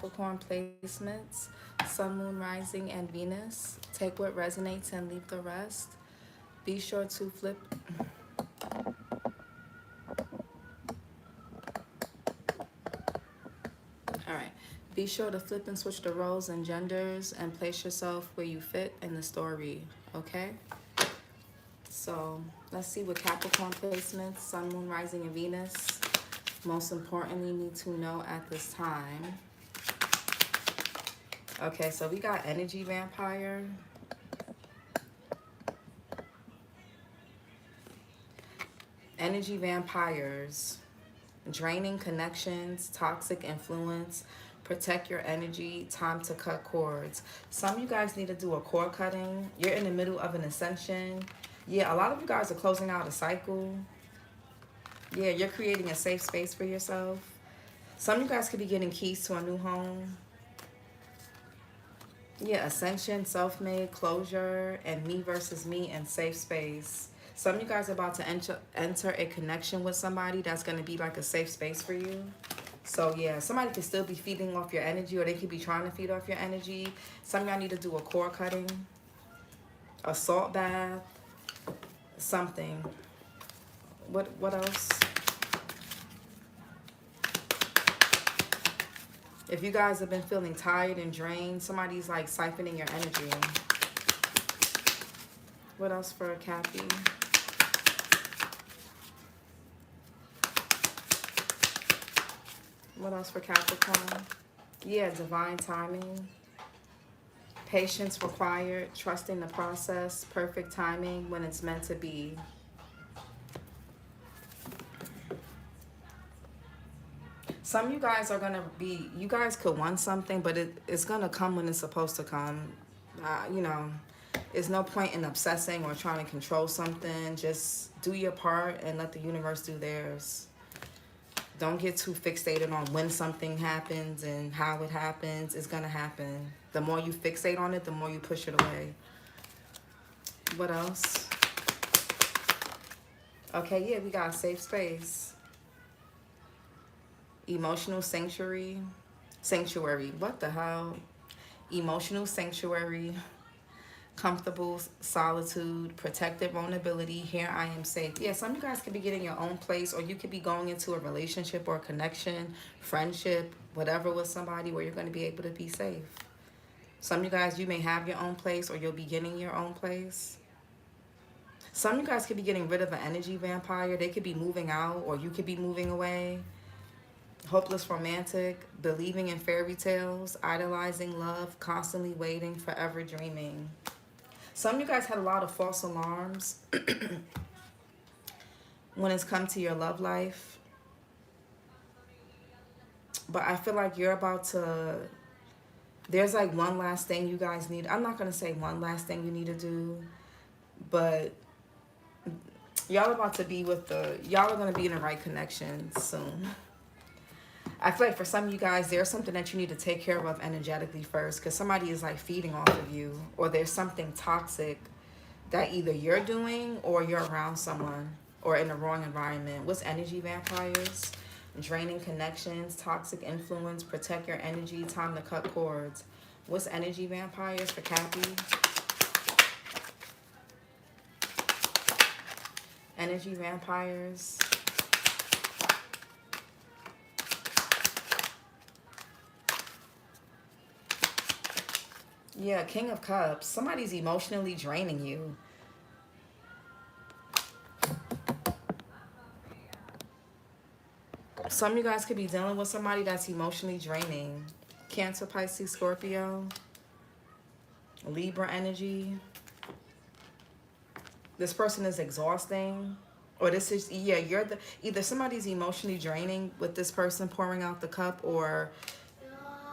Capricorn placements, Sun, Moon, Rising, and Venus. Take what resonates and leave the rest. Be sure to flip. All right. Be sure to flip and switch the roles and genders and place yourself where you fit in the story, okay? So let's see what Capricorn placements, Sun, Moon, Rising, and Venus most importantly need to know at this time. Okay, so we got energy vampire. Energy vampires. Draining connections, toxic influence, protect your energy, time to cut cords. Some of you guys need to do a cord cutting. You're in the middle of an ascension. Yeah, a lot of you guys are closing out a cycle. Yeah, you're creating a safe space for yourself. Some of you guys could be getting keys to a new home. Yeah, ascension, self-made, closure, and me versus me and safe space. Some of you guys are about to enter a connection with somebody that's going to be like a safe space for you. So yeah, somebody could still be feeding off your energy, or they could be trying to feed off your energy. Some of y'all need to do a cord cutting, a salt bath, something. What else? If you guys have been feeling tired and drained, somebody's like siphoning your energy. What else for a Cappy? What else for Capricorn? Yeah, divine timing. Patience required, trusting the process, perfect timing when it's meant to be. Some of you guys are going to be, you guys could want something, but it's going to come when it's supposed to come. You know, there's no point in obsessing or trying to control something. Just do your part and let the universe do theirs. Don't get too fixated on when something happens and how it happens. It's going to happen. The more you fixate on it, the more you push it away. What else? Okay, yeah, we got safe space. Emotional sanctuary. Sanctuary. What the hell? Emotional sanctuary. Comfortable solitude, protected vulnerability. Here I am safe. Yeah, some of you guys could be getting your own place, or you could be going into a relationship or a connection, friendship, whatever with somebody where you're going to be able to be safe. Some of you guys, you may have your own place, or you'll be getting your own place. Some of you guys could be getting rid of an energy vampire. They could be moving out, or you could be moving away. Hopeless romantic, believing in fairy tales, idolizing love, constantly waiting, forever dreaming. Some of you guys had a lot of false alarms when it's come to your love life. But I feel like you're about to, there's like one last thing you guys need. I'm not going to say one last thing you need to do, but y'all about to be with y'all are going to be in the right connection soon. I feel like for some of you guys, there's something that you need to take care of energetically first, because somebody is like feeding off of you, or there's something toxic that either you're doing or you're around someone or in the wrong environment. What's energy vampires? Draining connections, toxic influence, protect your energy, time to cut cords. What's energy vampires for Cappy? Energy vampires. Yeah, King of Cups. Somebody's emotionally draining you. Some of you guys could be dealing with somebody that's emotionally draining. Cancer, Pisces, Scorpio. Libra energy. This person is exhausting. Or this is, yeah, either somebody's emotionally draining with this person pouring out the cup, or,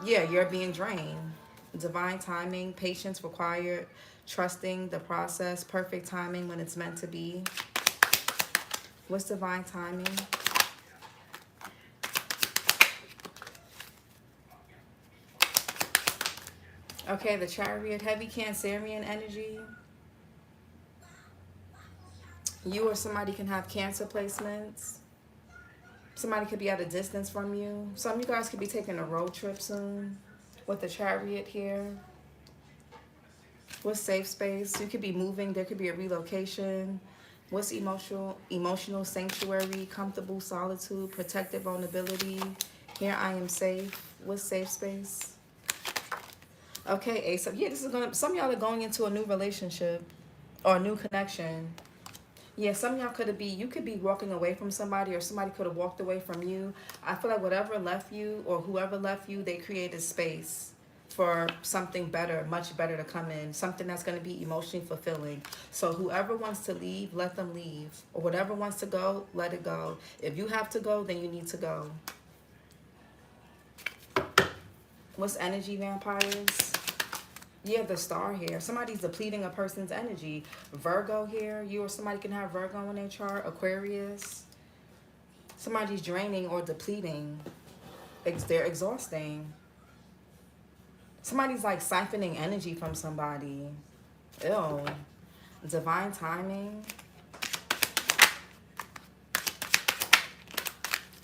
yeah, you're being drained. Divine timing, patience required, trusting the process, perfect timing when it's meant to be. What's divine timing? Okay, the Chariot, heavy Cancerian energy. You or somebody can have Cancer placements. Somebody could be at a distance from you. Some of you guys could be taking a road trip soon with the Chariot here. What's safe space? You could be moving. There could be a relocation. What's emotional sanctuary, comfortable solitude, protective vulnerability. Here I am safe. What's safe space? Okay, Ace. Yeah, this is gonna. Some of y'all are going into a new relationship or a new connection. Yeah, some of y'all could be. You could be walking away from somebody, or somebody could have walked away from you. I feel like whatever left you, or whoever left you, they created space for something better, much better to come in. Something that's going to be emotionally fulfilling. So whoever wants to leave, let them leave. Or whatever wants to go, let it go. If you have to go, then you need to go. What's energy, vampires? Yeah, the star here. Somebody's depleting a person's energy. Virgo here. You or somebody can have Virgo in their chart. Aquarius. Somebody's draining or depleting. They're exhausting. Somebody's like siphoning energy from somebody. Ew. Divine timing.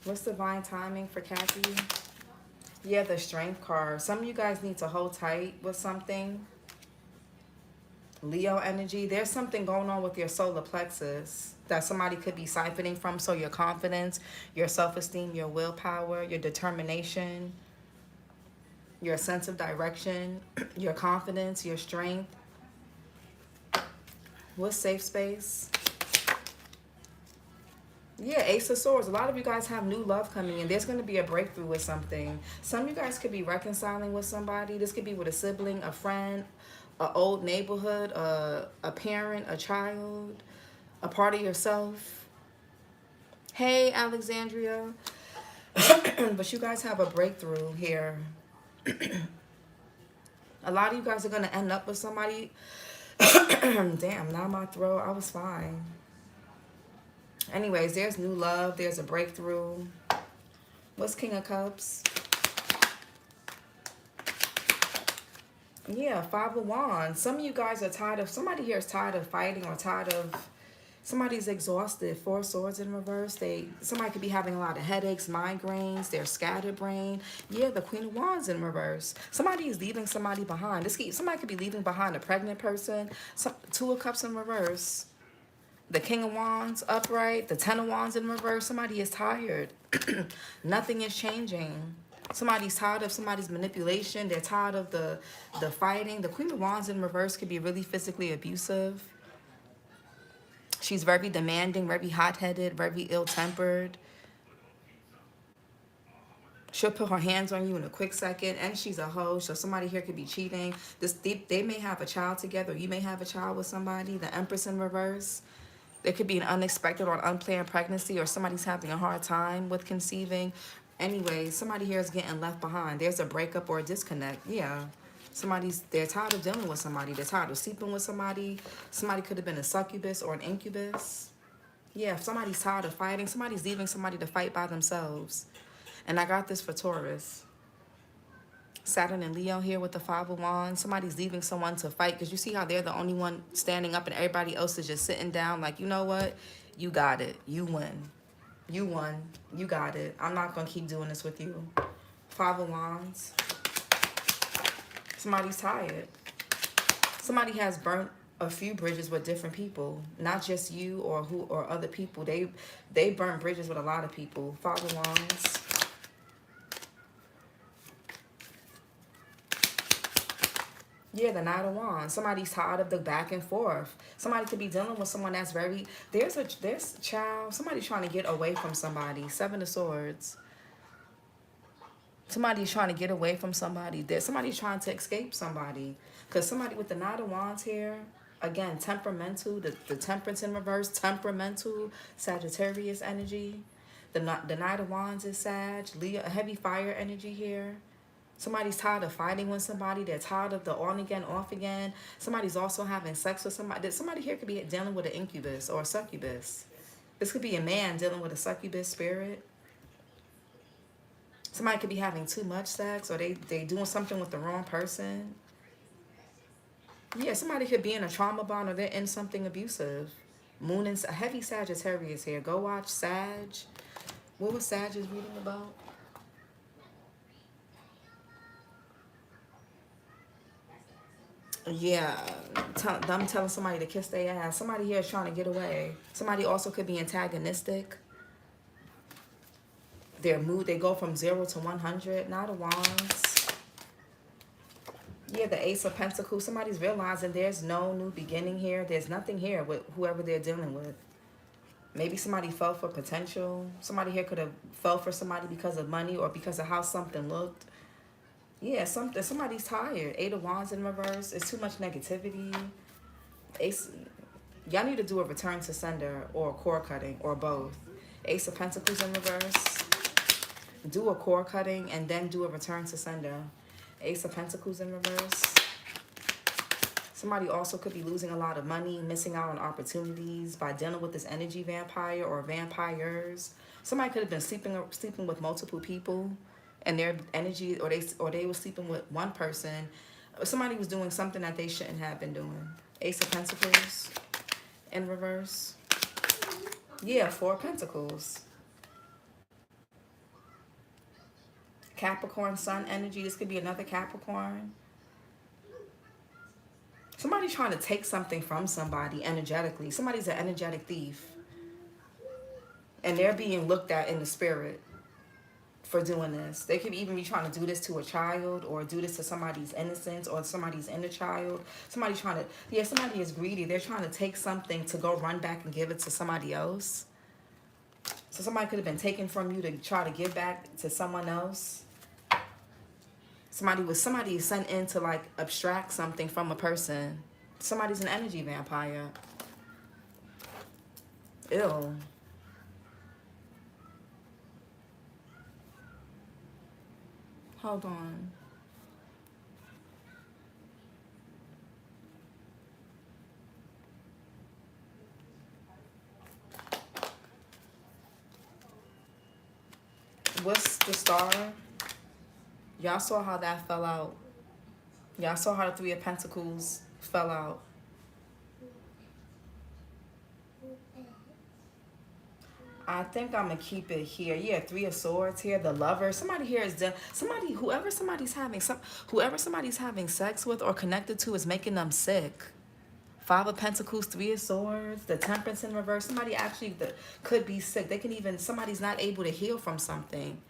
What's divine timing for Kathy? Yeah, the strength card. Some of you guys need to hold tight with something. Leo energy. There's something going on with your solar plexus that somebody could be siphoning from. So your confidence, your self-esteem, your willpower, your determination, your sense of direction, your confidence, your strength. What's safe space? Yeah, Ace of Swords. A lot of you guys have new love coming in. There's going to be a breakthrough with something. Some of you guys could be reconciling with somebody. This could be with a sibling, a friend, an old neighborhood, a parent, a child, a part of yourself. Hey, Alexandria. But you guys have a breakthrough here. A lot of you guys are going to end up with somebody. Damn, now my throat. I was fine. Anyways, there's new love. There's a breakthrough. What's King of Cups? Yeah, Five of Wands. Some of you guys are tired of, somebody here is tired of fighting or tired of, somebody's exhausted. Four Swords in reverse. Somebody could be having a lot of headaches, migraines. They're scatterbrained. Yeah, the Queen of Wands in reverse. Somebody is leaving somebody behind. Somebody could be leaving behind a pregnant person. Two of Cups in reverse. The King of Wands upright. The Ten of Wands in reverse. Somebody is tired. Nothing is changing. Somebody's tired of somebody's manipulation. They're tired of the fighting. The Queen of Wands in reverse could be really physically abusive. She's very demanding, very hot-headed, very ill-tempered. She'll put her hands on you in a quick second, and she's a hoe, so somebody here could be cheating. They may have a child together. You may have a child with somebody. The Empress in reverse. There could be an unexpected or unplanned pregnancy, or somebody's having a hard time with conceiving. Anyway, somebody here is getting left behind. There's a breakup or a disconnect. Yeah. They're tired of dealing with somebody. They're tired of sleeping with somebody. Somebody could have been a succubus or an incubus. Yeah, if somebody's tired of fighting, somebody's leaving somebody to fight by themselves. And I got this for Taurus. Saturn and Leo here with the Five of Wands. Somebody's leaving someone to fight because you see how they're the only one standing up and everybody else is just sitting down like, you know what? You got it. You win. You won. You got it. I'm not going to keep doing this with you. Five of Wands. Somebody's tired. Somebody has burnt a few bridges with different people. Not just you or other people. They burn bridges with a lot of people. Five of Wands. Yeah, the Knight of Wands. Somebody's tired of the back and forth. Somebody could be dealing with someone that's very... There's child. Somebody's trying to get away from somebody. Seven of Swords. Somebody's trying to get away from somebody. Somebody's trying to escape somebody. Because somebody with the Knight of Wands here, again, temperamental, the Temperance in reverse, temperamental, Sagittarius energy. The Knight of Wands is Sag. Leo, a heavy fire energy here. Somebody's tired of fighting with somebody. They're tired of the on again, off again. Somebody's also having sex with somebody. Somebody here could be dealing with an incubus or a succubus. This could be a man dealing with a succubus spirit. Somebody could be having too much sex, or they doing something with the wrong person. Yeah, somebody could be in a trauma bond, or they're in something abusive. Moon and a heavy Sagittarius here. Go watch Sag. What was Sag is reading about? Yeah, them telling somebody to kiss their ass. Somebody here is trying to get away. Somebody also could be antagonistic. Their mood, they go from 0 to 100. Knight of Wands. Yeah, the Ace of Pentacles. Somebody's realizing there's no new beginning here. There's nothing here with whoever they're dealing with. Maybe somebody fell for potential. Somebody here could have fell for somebody because of money or because of how something looked. Yeah, somebody's tired. Eight of Wands in reverse. It's too much negativity. Ace, y'all need to do a return to sender or a core cutting or both. Ace of Pentacles in reverse. Do a core cutting and then do a return to sender. Ace of Pentacles in reverse. Somebody also could be losing a lot of money, missing out on opportunities by dealing with this energy vampire or vampires. Somebody could have been sleeping with multiple people, and their energy, or they were sleeping with one person. Somebody was doing something that they shouldn't have been doing. Ace of Pentacles in reverse. Yeah, Four of Pentacles. Capricorn sun energy. This could be another Capricorn. Somebody's trying to take something from somebody energetically. Somebody's an energetic thief. And they're being looked at in the spirit for doing this. They could even be trying to do this to a child or do this to somebody's innocence or somebody's inner child. Somebody trying to, yeah, somebody is greedy. They're trying to take something to go run back and give it to somebody else. So somebody could have been taken from you to try to give back to someone else. Somebody is sent in to like abstract something from a person. Somebody's an energy vampire. Ew. Hold on. What's the star? Y'all saw how that fell out. Y'all saw how the Three of Pentacles fell out. I think I'm gonna keep it here. Yeah, Three of Swords here. The Lover. Somebody here is whoever somebody's having sex with or connected to is making them sick. Five of Pentacles, Three of Swords, the Temperance in reverse. Somebody actually could be sick. Somebody's not able to heal from something.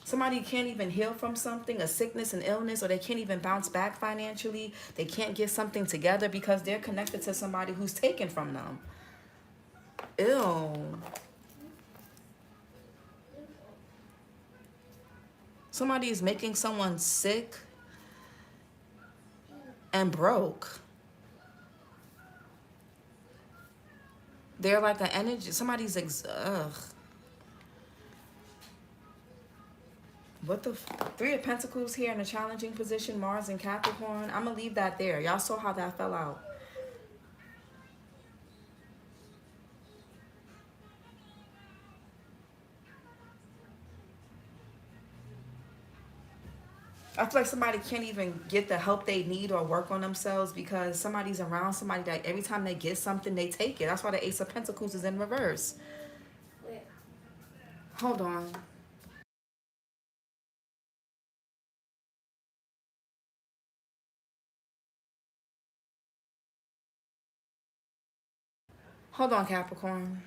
Somebody can't even heal from something, a sickness, an illness, or they can't even bounce back financially. They can't get something together because they're connected to somebody who's taken from them. Ew. Somebody is making someone sick and broke. They're like an energy. Ugh. What the Three of Pentacles here in a challenging position, Mars and Capricorn. I'm gonna leave that there. Y'all saw how that fell out. I feel like somebody can't even get the help they need or work on themselves because somebody's around somebody that every time they get something, they take it. That's why the Ace of Pentacles is in reverse. Hold on. Hold on, Capricorn.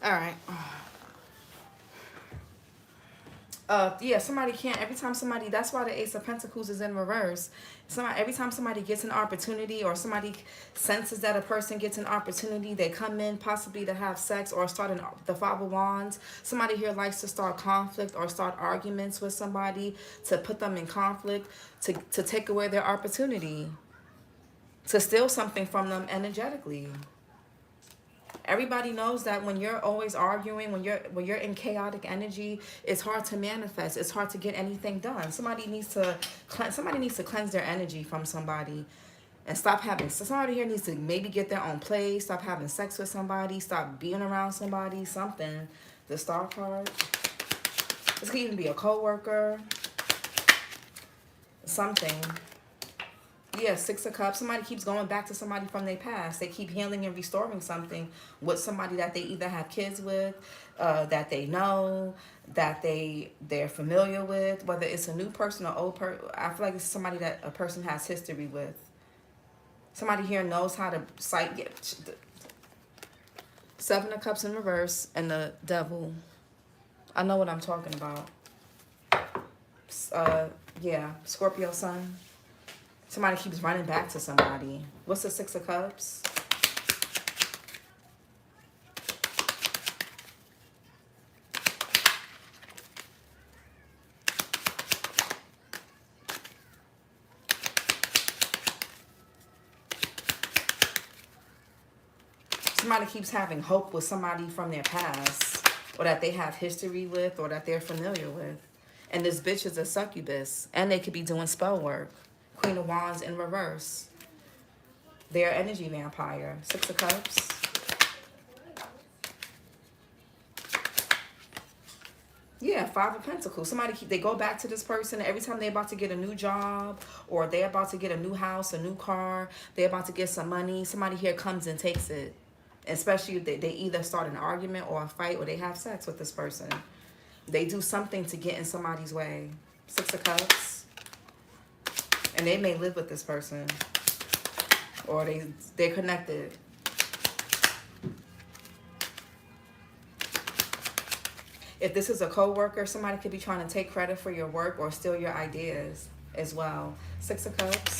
All right. Yeah, somebody can't, every time somebody, that's why the Ace of Pentacles is in reverse. Every time somebody gets an opportunity, or somebody senses that a person gets an opportunity, they come in possibly to have sex or start the Five of Wands. Somebody here likes to start conflict or start arguments with somebody to put them in conflict, to take away their opportunity, to steal something from them energetically. Everybody knows that when you're always arguing, when you're in chaotic energy, it's hard to manifest. It's hard to get anything done. Somebody needs to cleanse their energy from somebody and stop having. So somebody here needs to maybe get their own place, stop having sex with somebody, stop being around somebody, something. The Star card. This could even be a coworker. Something. Yeah, Six of Cups. Somebody keeps going back to somebody from their past. They keep healing and restoring something with somebody that they either have kids with, that they know, that they're familiar with, whether it's a new person or old person. I feel like it's somebody that a person has history with. Somebody here knows how to Seven of Cups in reverse and the Devil. I know what I'm talking about. Yeah, Scorpio Sun. Somebody keeps running back to somebody. What's the Six of Cups? Somebody keeps having hope with somebody from their past, or that they have history with, or that they're familiar with. And this bitch is a succubus, and they could be doing spell work. Queen of Wands in reverse. They're an energy vampire. Six of Cups. Yeah, Five of Pentacles. They go back to this person every time they're about to get a new job, or they're about to get a new house, a new car, they're about to get some money. Somebody here comes and takes it. Especially if they either start an argument or a fight, or they have sex with this person. They do something to get in somebody's way. Six of Cups. And they may live with this person, or they're connected. If this is a coworker, somebody could be trying to take credit for your work or steal your ideas as well. Six of Cups.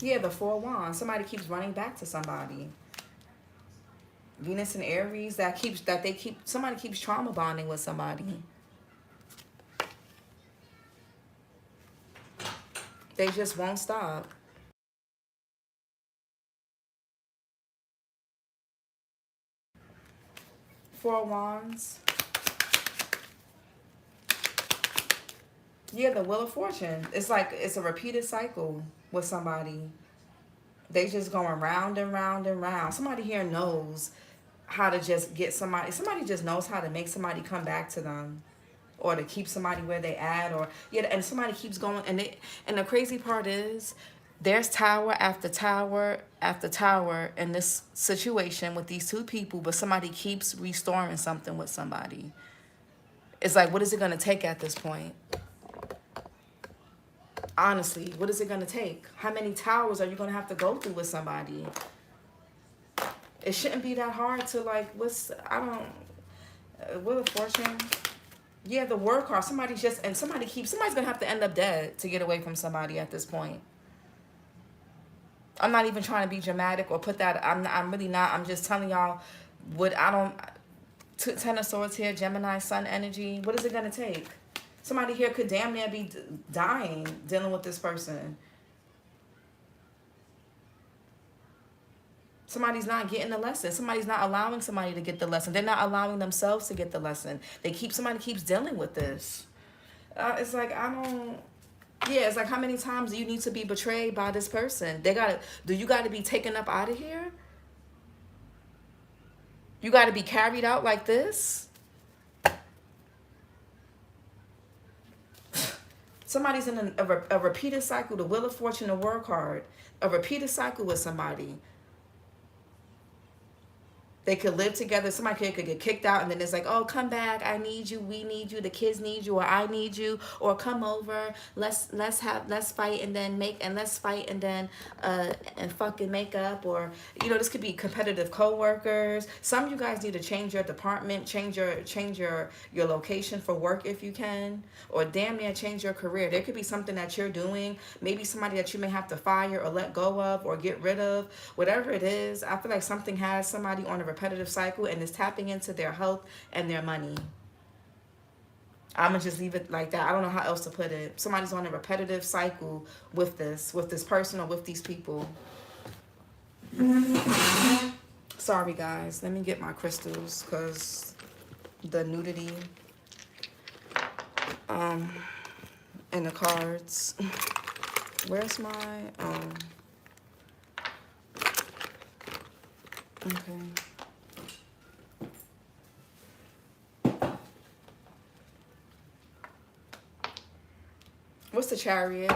Yeah, the Four of Wands. Somebody keeps running back to somebody. Venus and Aries, somebody keeps trauma bonding with somebody. They just won't stop. Four of Wands. Yeah, the Wheel of Fortune. It's like it's a repeated cycle with somebody. They just going round and round and round. Somebody here knows how to just get somebody. Somebody just knows how to make somebody come back to them, or to keep somebody where they at, or yeah, and somebody keeps going. And the crazy part is, there's tower after tower after tower in this situation with these two people, but somebody keeps restoring something with somebody. It's like, what is it going to take at this point? Honestly, what is it going to take? How many towers are you going to have to go through with somebody? It shouldn't be that hard to, like, Wheel of Fortune. Yeah, the World card. Somebody's going to have to end up dead to get away from somebody at this point. I'm not even trying to be dramatic or put that, I'm really not. I'm just telling y'all Ten of Swords here, Gemini, Sun energy. What is it going to take? Somebody here could damn near be dying dealing with this person. Somebody's not getting the lesson. Somebody's not allowing somebody to get the lesson. They're not allowing themselves to get the lesson. Somebody keeps dealing with this. It's like, it's like, how many times do you need to be betrayed by this person? Do you got to be taken up out of here? You got to be carried out like this? Somebody's in a repeated cycle, the Wheel of Fortune, the World card. A repeated cycle with somebody. They could live together. Somebody could get kicked out, and then it's like, oh, come back. I need you. We need you. The kids need you, or I need you, or come over. Let's fight, and then let's fight, and then and fucking make up. Or, you know, this could be competitive coworkers. Some of you guys need to change your department, change your location for work if you can, or damn near change your career. There could be something that you're doing, maybe somebody that you may have to fire or let go of or get rid of, whatever it is. I feel like something has somebody on a repetitive cycle and is tapping into their health and their money. I'm gonna just leave it like that. I don't know how else to put it. Somebody's on a repetitive cycle with this person or with these people. Sorry guys, let me get my crystals because the nudity and the cards. Where's my okay. What's the Chariot?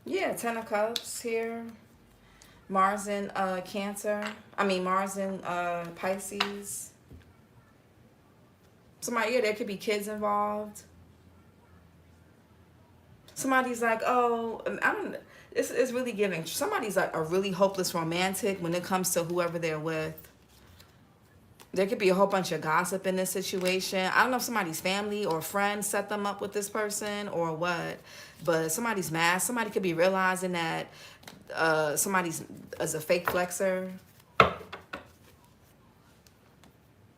Yeah, 10 of Cups here. Mars in Cancer. I mean Mars in Pisces. Somebody, yeah, there could be kids involved. Somebody's like, oh, I don't. It's really giving. Somebody's like a really hopeless romantic when it comes to whoever they're with. There could be a whole bunch of gossip in this situation. I don't know if somebody's family or friends set them up with this person or what, but somebody's mad. Somebody could be realizing that somebody's is a fake flexer.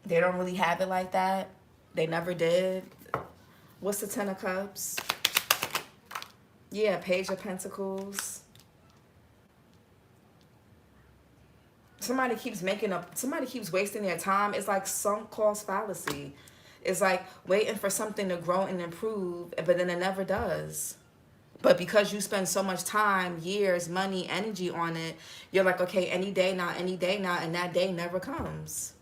They don't really have it like that. They never did. What's the 10 of Cups? Yeah, Page of Pentacles. Somebody keeps wasting their time. It's like sunk cost fallacy. It's like waiting for something to grow and improve, but then it never does. But because you spend so much time, years, money, energy on it, you're like, okay, any day now, and that day never comes.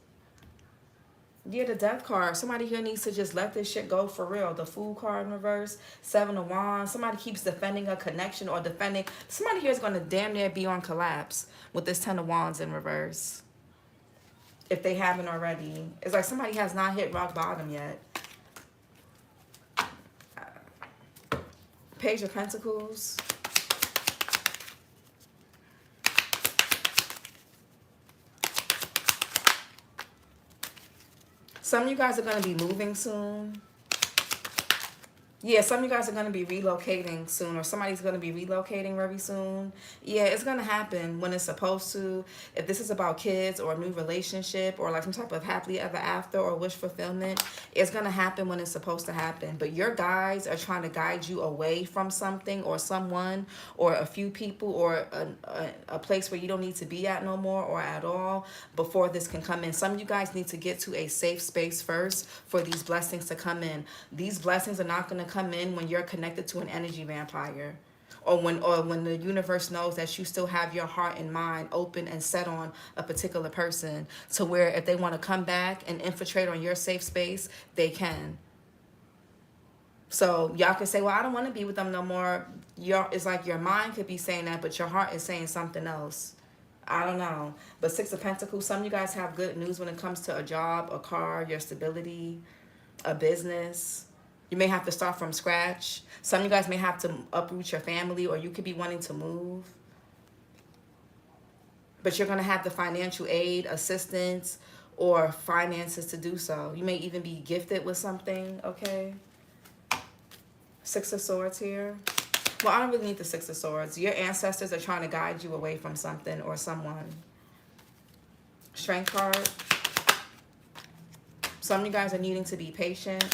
Yeah, the Death card. Somebody here needs to just let this shit go for real. The Fool card in reverse. 7 of Wands. Somebody keeps defending a connection or defending. Somebody here is going to damn near be on collapse with this 10 of Wands in reverse. If they haven't already. It's like somebody has not hit rock bottom yet. Page of Pentacles. Some of you guys are going to be moving soon. Yeah, some of you guys are going to be relocating soon, or somebody's going to be relocating very soon. Yeah, it's going to happen when it's supposed to. If this is about kids or a new relationship or like some type of happily ever after or wish fulfillment, it's going to happen when it's supposed to happen. But your guides are trying to guide you away from something or someone or a few people or a place where you don't need to be at no more or at all before this can come in. Some of you guys need to get to a safe space first for these blessings to come in. These blessings are not going to come in when you're connected to an energy vampire, or when the universe knows that you still have your heart and mind open and set on a particular person, to where if they want to come back and infiltrate on your safe space, they can. So y'all can say, well, I don't want to be with them no more. It's like your mind could be saying that, but your heart is saying something else. I don't know. But 6 of Pentacles, some of you guys have good news when it comes to a job, a car, your stability, a business. You may have to start from scratch. Some of you guys may have to uproot your family, or you could be wanting to move. But you're going to have the financial aid, assistance, or finances to do so. You may even be gifted with something, okay? 6 of Swords here. Well, I don't really need the 6 of Swords. Your ancestors are trying to guide you away from something or someone. Strength card. Some of you guys are needing to be patient.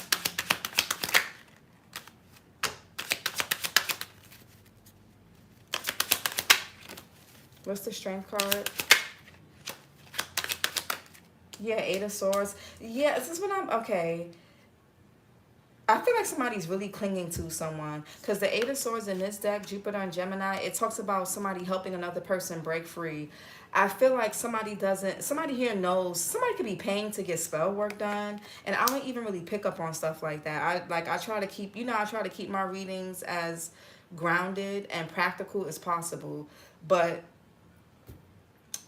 What's the Strength card? Yeah, 8 of Swords. Yeah, this is what I'm... Okay. I feel like somebody's really clinging to someone. Because the 8 of Swords in this deck, Jupiter and Gemini, it talks about somebody helping another person break free. I feel like somebody here knows, somebody could be paying to get spell work done. And I don't even really pick up on stuff like that. I try to keep, I try to keep my readings as grounded and practical as possible. But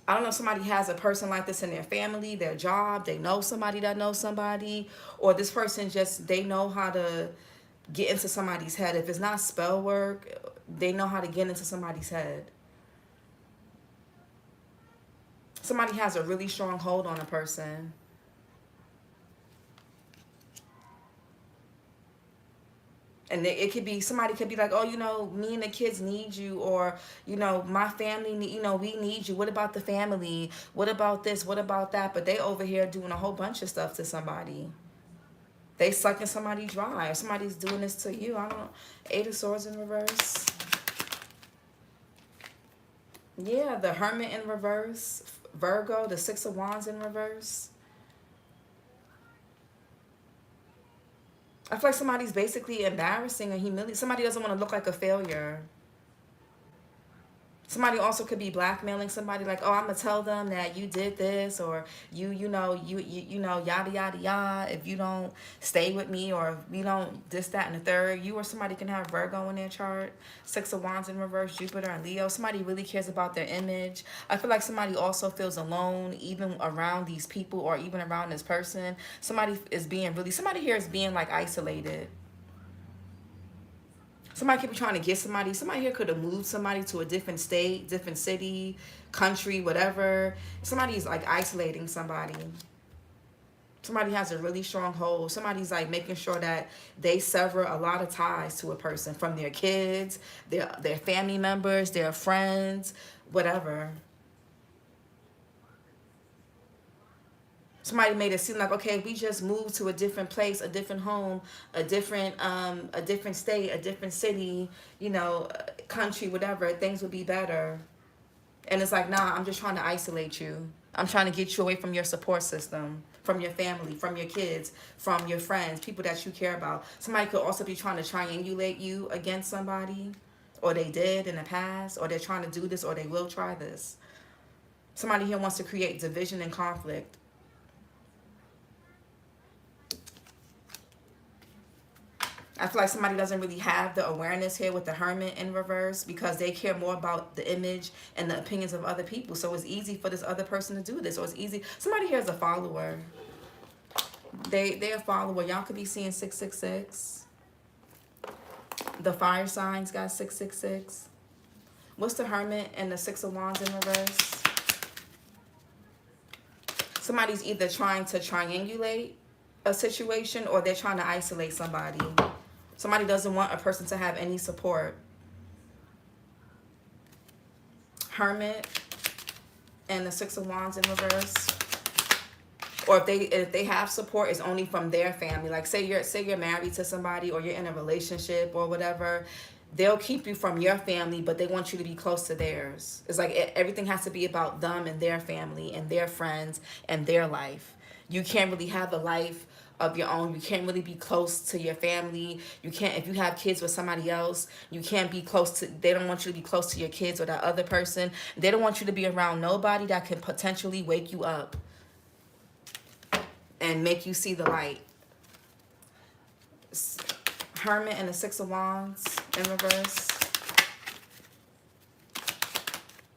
I don't know if somebody has a person like this in their family, their job, they know somebody that knows somebody, or this person just, they know how to get into somebody's head. If it's not spell work, they know how to get into somebody's head. Somebody has a really strong hold on a person. And it could be, somebody could be like, oh, you know, me and the kids need you, or, you know, my family, you know, we need you. What about the family? What about this? What about that? But they over here doing a whole bunch of stuff to somebody. They sucking somebody dry. Or somebody's doing this to you. I don't. Eight of Swords in reverse. Yeah, the Hermit in reverse. Virgo, the Six of Wands in reverse. I feel like somebody's basically embarrassing or humiliating. Somebody doesn't want to look like a failure. Somebody also could be blackmailing somebody, like, oh, I'm gonna tell them that you did this, or you know, you know, yada yada yada. If you don't stay with me, or if you don't this, that, and the third. You or somebody can have Virgo in their chart, Six of Wands in reverse, Jupiter and Leo. Somebody really cares about their image. I feel like somebody also feels alone, even around these people, or even around this person. Somebody is being really, somebody here is being like isolated. Somebody could be trying to get somebody. Somebody here could have moved somebody to a different state, different city, country, whatever. Somebody's like isolating somebody. Somebody has a really strong hold. Somebody's like making sure that they sever a lot of ties to a person, from their kids, their family members, their friends, whatever. Somebody made it seem like, okay, we just moved to a different place, a different home, a different state, a different city, you know, country, whatever, things would be better. And it's like, nah, I'm just trying to isolate you. I'm trying to get you away from your support system, from your family, from your kids, from your friends, people that you care about. Somebody could also be trying to triangulate you against somebody, or they did in the past, or they're trying to do this, or they will try this. Somebody here wants to create division and conflict. I feel like somebody doesn't really have the awareness here with the Hermit in reverse, because they care more about the image and the opinions of other people. So it's easy for this other person to do this. Or it's easy. Somebody here is a follower. They're a follower. Y'all could be seeing 666. The fire signs got 666. What's the Hermit and the Six of Wands in reverse? Somebody's either trying to triangulate a situation, or they're trying to isolate somebody. Somebody doesn't want a person to have any support. Hermit and the Six of Wands in reverse. Or if they have support, it's only from their family. Like say you're married to somebody, or you're in a relationship or whatever. They'll keep you from your family, but they want you to be close to theirs. It's like everything has to be about them and their family and their friends and their life. You can't really have a life of your own. You can't really be close to your family. You can't, if you have kids with somebody else, you can't be close to, they don't want you to be close to your kids or that other person. They don't want you to be around nobody that can potentially wake you up and make you see the light. Hermit and the Six of Wands in reverse.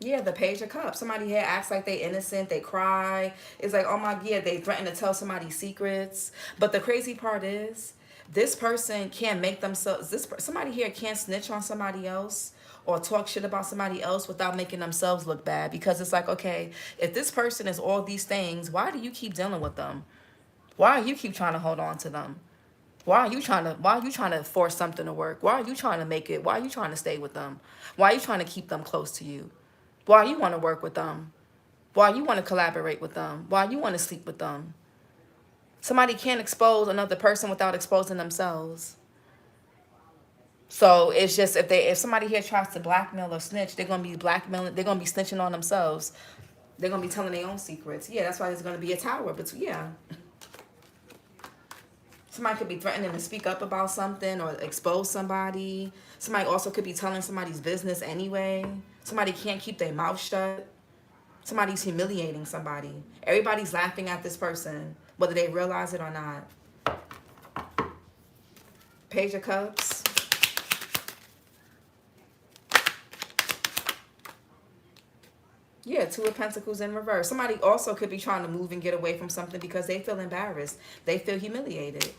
Yeah, the Page of Cups. Somebody here acts like they innocent. They cry. It's like, oh my God, they threaten to tell somebody secrets. But the crazy part is, this person can't make themselves, somebody here can't snitch on somebody else or talk shit about somebody else without making themselves look bad. Because it's like, okay, if this person is all these things, why do you keep dealing with them? Why do you keep trying to hold on to them? Why are you trying to force something to work? Why are you trying to make it? Why are you trying to stay with them? Why are you trying to keep them close to you? Why you want to work with them? Why you want to collaborate with them? Why you want to sleep with them? Somebody can't expose another person without exposing themselves. So it's just, if somebody here tries to blackmail or snitch, they're gonna be blackmailing. They're gonna be snitching on themselves. They're gonna be telling their own secrets. Yeah, that's why there's gonna be a tower. But yeah, somebody could be threatening to speak up about something or expose somebody. Somebody also could be telling somebody's business anyway. Somebody can't keep their mouth shut. Somebody's humiliating somebody. Everybody's laughing at this person, whether they realize it or not. Page of Cups. Yeah, Two of Pentacles in reverse. Somebody also could be trying to move and get away from something because they feel embarrassed. They feel humiliated.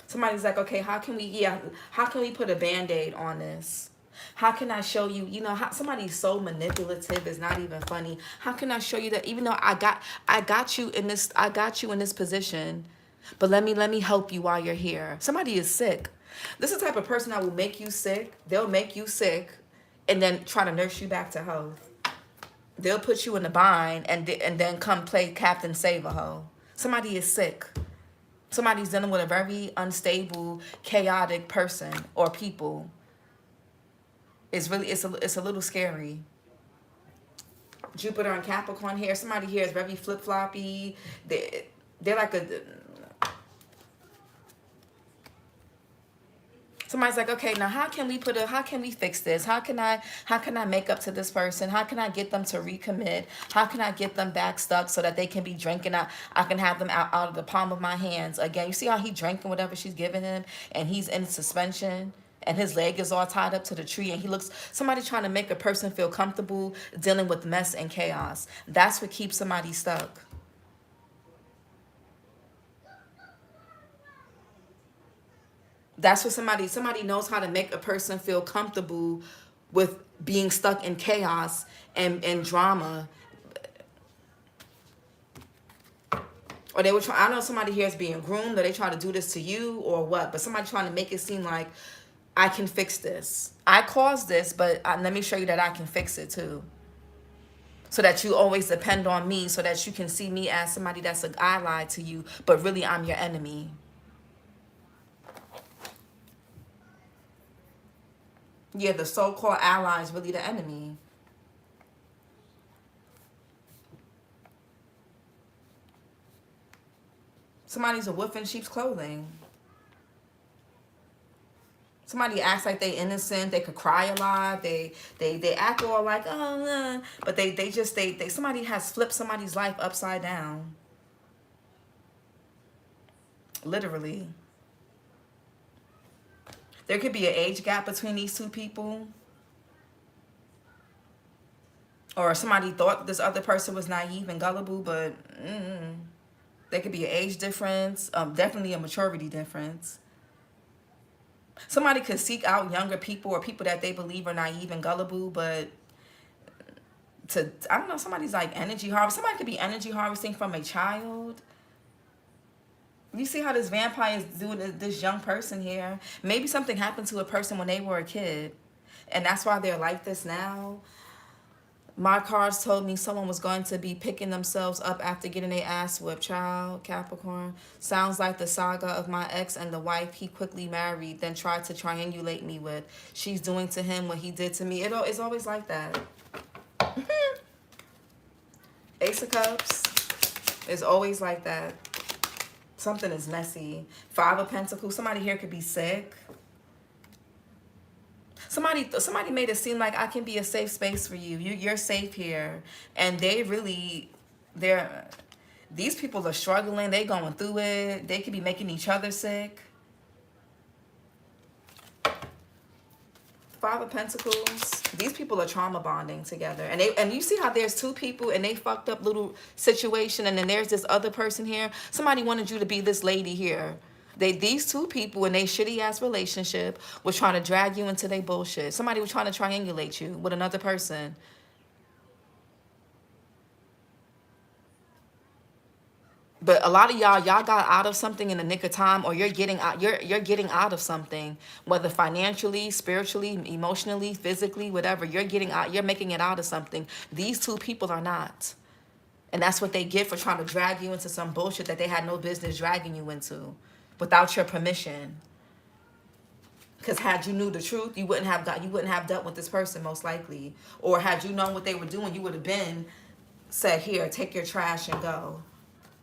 Somebody's like, okay, how can we put a Band-Aid on this? How can I show you, how somebody's so manipulative, it's not even funny. How can I show you that even though I got you in this position, but let me help you while you're here. Somebody is sick. This is the type of person that will make you sick. They'll make you sick and then try to nurse you back to health. They'll put you in a bind and then come play Captain Save-A-Ho. Somebody is sick. Somebody's dealing with a very unstable, chaotic person or people. It's a little scary. Jupiter and Capricorn here. Somebody here is very flip-floppy. They're like somebody's like, okay, now how can we fix this? How can I make up to this person? How can I get them to recommit? How can I get them back stuck so that they can be drinking? I can have them out of the palm of my hands again. You see how he drinking whatever she's giving him, and he's in suspension, and his leg is all tied up to the tree, and he looks, somebody trying to make a person feel comfortable dealing with mess and chaos. That's what keeps somebody stuck. That's what somebody knows how to make a person feel comfortable with being stuck in chaos and drama. Or they were trying, I know somebody here is being groomed, or they try to do this to you or what, but somebody trying to make it seem like I can fix this. I caused this, but let me show you that I can fix it too. So that you always depend on me, so that you can see me as somebody that's an ally to you, but really I'm your enemy. Yeah, the so-called ally is really the enemy. Somebody's a wolf in sheep's clothing. Somebody acts like they innocent. They could cry a lot. They act all like, oh, but somebody has flipped somebody's life upside down. Literally. There could be an age gap between these two people. Or somebody thought this other person was naive and gullible, but there could be an age difference, definitely a maturity difference. Somebody could seek out younger people or people that they believe are naive and gullible, but I don't know, somebody's like energy harvest. Somebody could be energy harvesting from a child. You see how this vampire is doing this young person here? Maybe something happened to a person when they were a kid, and that's why they're like this now. My cards told me someone was going to be picking themselves up after getting their ass whipped. Child, Capricorn. Sounds like the saga of my ex and the wife he quickly married, then tried to triangulate me with. She's doing to him what he did to me. It's always like that. Ace of Cups is always like that. Something is messy. Five of Pentacles. Somebody here could be sick. Somebody made it seem like I can be a safe space for you. You're safe here. And these people are struggling. They going through it. They could be making each other sick. Five of Pentacles. These people are trauma bonding together. And you see how there's two people and they fucked up little situation, and then there's this other person here. Somebody wanted you to be this lady here. These two people in their shitty ass relationship was trying to drag you into their bullshit. Somebody was trying to triangulate you with another person. But a lot of y'all got out of something in the nick of time, or you're getting out of something, whether financially, spiritually, emotionally, physically, whatever. You're making it out of something. These two people are not. And that's what they get for trying to drag you into some bullshit that they had no business dragging you into without your permission. Because had you knew the truth, you wouldn't have dealt with this person most likely. Or had you known what they were doing, you would have been said, here, take your trash and go.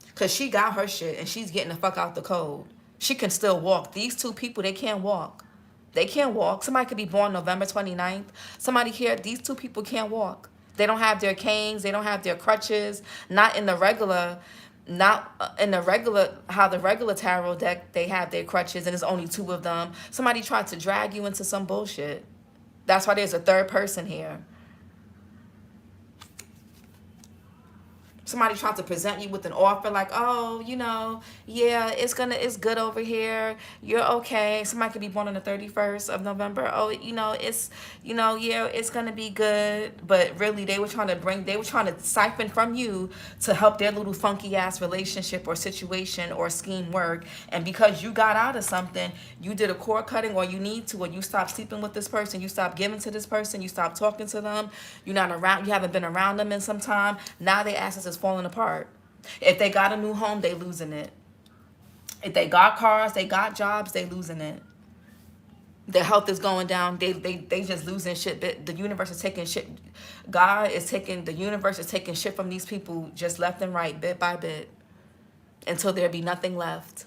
Because she got her shit and she's getting the fuck out the cold. She can still walk. These two people, they can't walk. They can't walk. Somebody could be born November 29th. Somebody here, these two people can't walk. They don't have their canes. They don't have their crutches. Not in the regular, how the regular tarot deck, they have their crutches and there's only two of them. Somebody tried to drag you into some bullshit. That's why there's a third person here. Somebody trying to present you with an offer like, oh, you know, yeah, it's good over here. You're okay. Somebody could be born on the 31st of November. Oh, you know, it's, you know, yeah, it's gonna be good. But really, they were trying to siphon from you to help their little funky ass relationship or situation or scheme work. And because you got out of something, you did a cord cutting, or you need to, or you stopped sleeping with this person, you stopped giving to this person, you stopped talking to them, you're not around, you haven't been around them in some time. Now their asses is falling apart. If they got a new home, they losing it. If they got cars, they got jobs, they losing it. Their health is going down. They just losing shit. The universe is taking shit. The universe is taking shit from these people just left and right, bit by bit, until there be nothing left.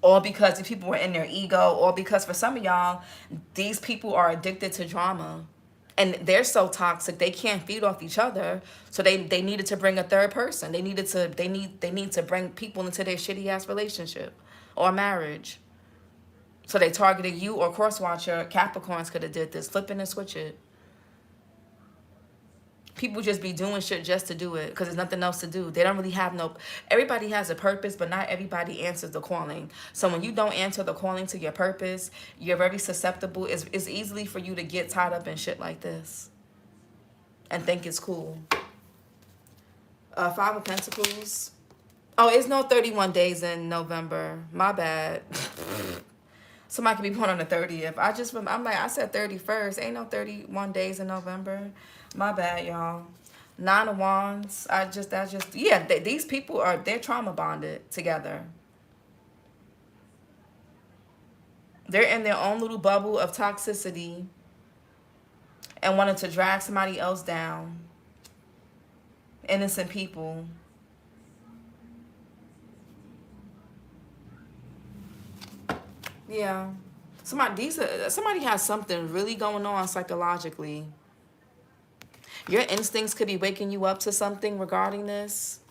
All because the people were in their ego, or because for some of y'all, these people are addicted to drama. And they're so toxic, they can't feed off each other. So they needed to bring a third person. They need to bring people into their shitty ass relationship or marriage. So they targeted you or cross-watcher. Capricorns could have did this. Flip it and switch it. People just be doing shit just to do it because there's nothing else to do. They don't really have no... Everybody has a purpose, but not everybody answers the calling. So when you don't answer the calling to your purpose, you're very susceptible. It's easily for you to get tied up in shit like this and think it's cool. Five of Pentacles. Oh, it's no 31 days in November. My bad. Somebody could be born on the 30th. I said 31st. Ain't no 31 days in November. My bad, y'all. Nine of Wands. These people they're trauma bonded together. They're in their own little bubble of toxicity and wanted to drag somebody else down. Innocent people. Yeah. Somebody has something really going on psychologically. Your instincts could be waking you up to something regarding this.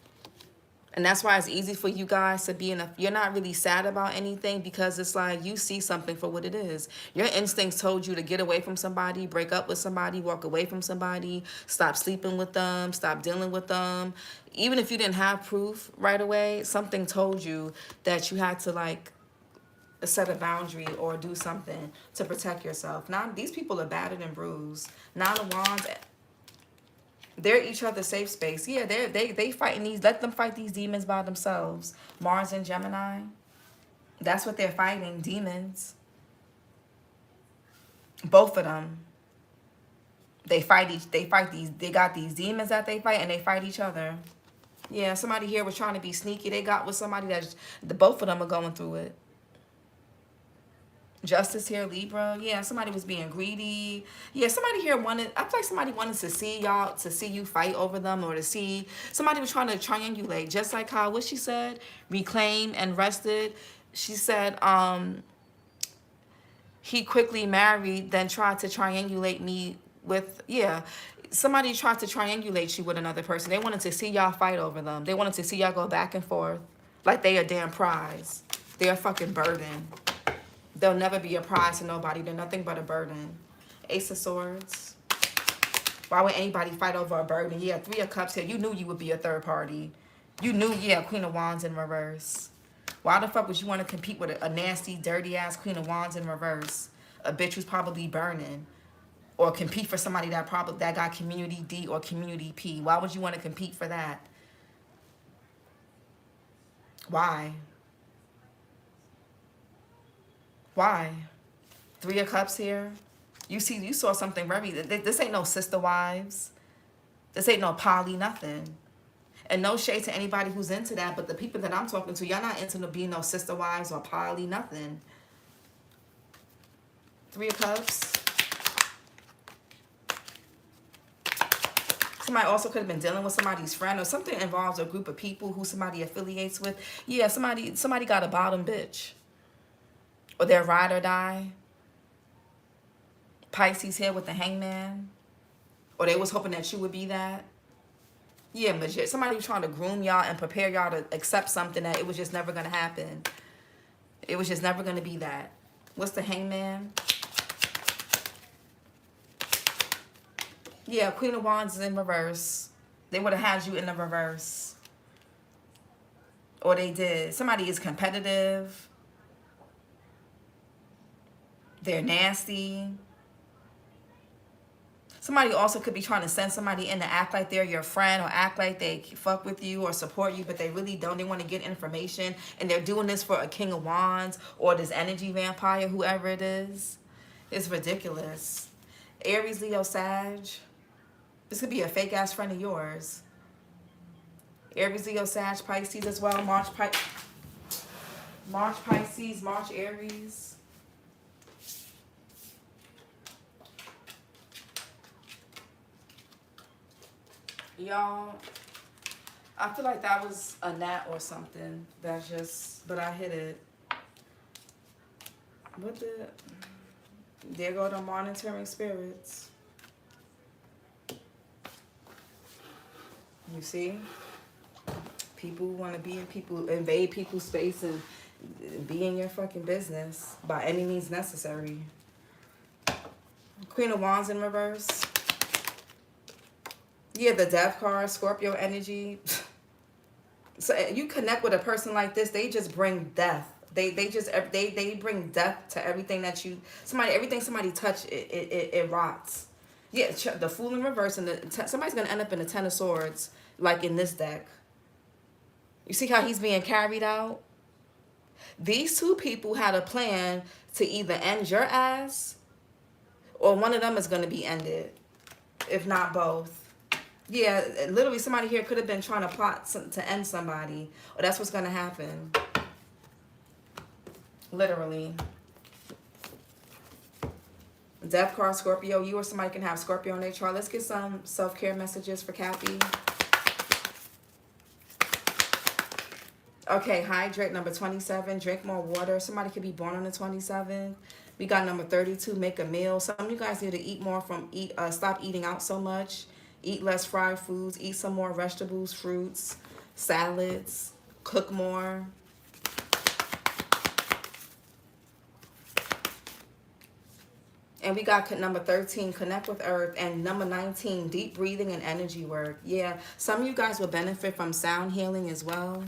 And that's why it's easy for you guys to be you're not really sad about anything, because it's like you see something for what it is. Your instincts told you to get away from somebody, break up with somebody, walk away from somebody, stop sleeping with them, stop dealing with them. Even if you didn't have proof right away, something told you that you had to like set a boundary or do something to protect yourself. Now, these people are battered and bruised. Nine of Wands... They're each other's safe space. Yeah, they fighting these. Let them fight these demons by themselves. Mars and Gemini. That's what they're fighting. Demons. Both of them. They got these demons that they fight, and they fight each other. Yeah, somebody here was trying to be sneaky. They got with somebody both of them are going through it. Justice here, Libra. Yeah, somebody was being greedy. Yeah, somebody here I feel like somebody wanted to see you fight over them, or to see somebody was trying to triangulate, just like how what she said, reclaim and rested. She said he quickly married, then tried to triangulate me with, yeah, somebody tried to triangulate you with another person. They wanted to see y'all fight over them. They wanted to see y'all go back and forth like they a damn prize. They're a fucking burden. They'll never be a prize to nobody. They're nothing but a burden. Ace of Swords. Why would anybody fight over a burden? Yeah, Three of Cups here. You knew you would be a third party. You knew, yeah, Queen of Wands in reverse. Why the fuck would you want to compete with a nasty, dirty-ass Queen of Wands in reverse? A bitch who's probably burning. Or compete for somebody that got community D or community P. Why would you want to compete for that? Why? Why? Three of Cups here. You saw something very... This ain't no sister wives. This ain't no poly nothing. And no shade to anybody who's into that, but the people that I'm talking to, y'all not into being no sister wives or poly nothing. Three of Cups. Somebody also could have been dealing with somebody's friend, or something involves a group of people who somebody affiliates with. Yeah, somebody got a bottom bitch. Or their ride or die. Pisces here with the Hangman. Or they was hoping that you would be that. Yeah, legit. Somebody was trying to groom y'all and prepare y'all to accept something that it was just never going to happen. It was just never going to be that. What's the Hangman? Yeah, Queen of Wands is in reverse. They would have had you in the reverse. Or they did. Somebody is competitive. They're nasty. Somebody also could be trying to send somebody in to act like they're your friend or act like they fuck with you or support you, but they really don't. They want to get information, and they're doing this for a King of Wands or this energy vampire, whoever it is. It's ridiculous. Aries, Leo, Sag. This could be a fake-ass friend of yours. Aries, Leo, Sag, Pisces as well. March, Pisces, March, Aries. Y'all, I feel like that was a gnat or something. That's just, but I hit it. What the? There go the monitoring spirits. You see? People want to be in people, invade people's space and be in your fucking business by any means necessary. Queen of Wands in reverse. Yeah, the Death card, Scorpio energy. So you connect with a person like this, they just bring death. They bring death to everything that you everything somebody touch, it rots. Yeah, the Fool in reverse, and somebody's gonna end up in the Ten of Swords, like in this deck. You see how he's being carried out? These two people had a plan to either end your ass, or one of them is gonna be ended, if not both. Yeah, literally somebody here could have been trying to plot to end somebody. Or that's what's going to happen. Literally. Death card, Scorpio. You or somebody can have Scorpio in their chart. Let's get some self-care messages for Cappy. Okay, hydrate, number 27. Drink more water. Somebody could be born on the 27th. We got number 32. Make a meal. Some of you guys need to eat more stop eating out so much. Eat less fried foods. Eat some more vegetables, fruits, salads. Cook more. And we got number 13, connect with earth. And number 19, deep breathing and energy work. Yeah, some of you guys will benefit from sound healing as well.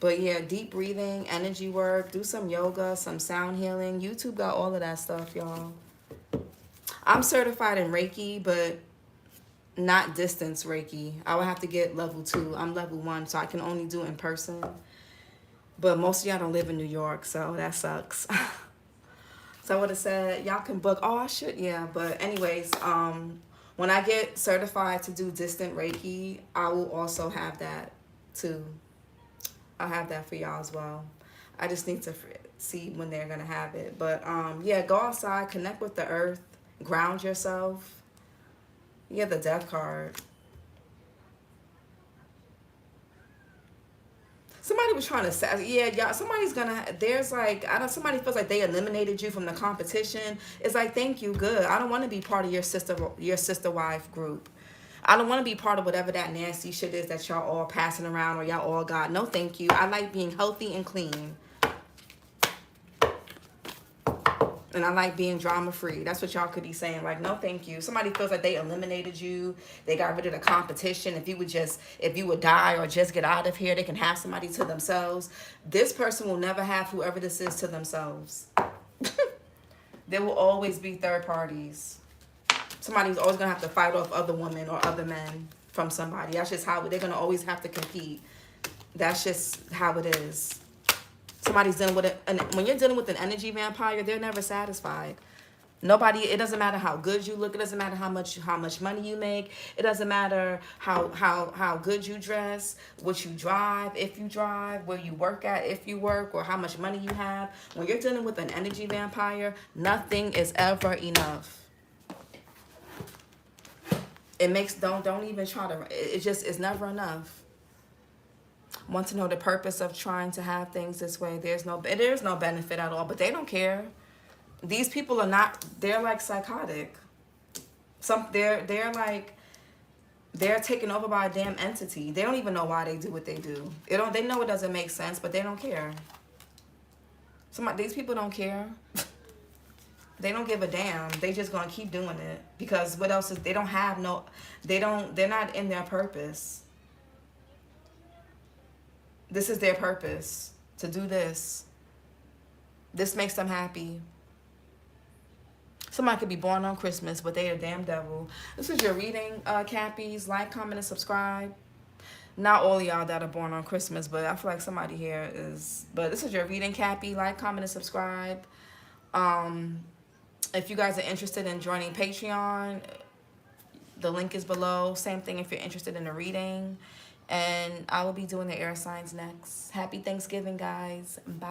But yeah, deep breathing, energy work. Do some yoga, some sound healing. YouTube got all of that stuff, y'all. I'm certified in Reiki, but not distance Reiki. I would have to get level 2. I'm level 1, so I can only do it in person. But most of y'all don't live in New York, so that sucks. So I would have said y'all can book. Oh, I should, yeah. But anyways, when I get certified to do distant Reiki, I will also have that too. I'll have that for y'all as well. I just need to see when they're gonna have it. But yeah, go outside, connect with the earth, ground yourself. Yeah, the death card. Somebody was trying to say, yeah, y'all, somebody's gonna, there's like, somebody feels like they eliminated you from the competition. It's like, thank you, good. I don't want to be part of your sister wife group. I don't want to be part of whatever that nasty shit is that y'all all passing around or y'all all got. No, thank you. I like being healthy and clean. And I like being drama-free. That's what y'all could be saying. Like, no, thank you. Somebody feels like they eliminated you. They got rid of the competition. If you would die or just get out of here, they can have somebody to themselves. This person will never have whoever this is to themselves. There will always be third parties. Somebody's always going to have to fight off other women or other men from somebody. That's just how they're going to always have to compete. That's just how it is. Somebody's dealing with it, and when you're dealing with an energy vampire, they're never satisfied. Nobody. It doesn't matter how good you look. It doesn't matter how much money you make. It doesn't matter how good you dress, what you drive, if you drive, where you work at, if you work, or how much money you have. When you're dealing with an energy vampire, nothing is ever enough. It makes don't even try to. It's never enough. Want to know the purpose of trying to have things this way. There's no benefit at all, but they don't care. These people are not, they're like psychotic. They're taken over by a damn entity. They don't even know why they do what they do. They know it doesn't make sense, but they don't care. These people don't care. They don't give a damn. They just gonna keep doing it because what else is, they don't have no, they're not in their purpose. This is their purpose, to do this. This makes them happy. Somebody could be born on Christmas, but they a damn devil. This is your reading, Cappies. Like, comment, and subscribe. Not all of y'all that are born on Christmas, but I feel like somebody here is. But this is your reading, Cappy. Like, comment, and subscribe. If you guys are interested in joining Patreon, the link is below. Same thing if you're interested in a reading. And I will be doing the air signs next. Happy Thanksgiving, guys. Bye.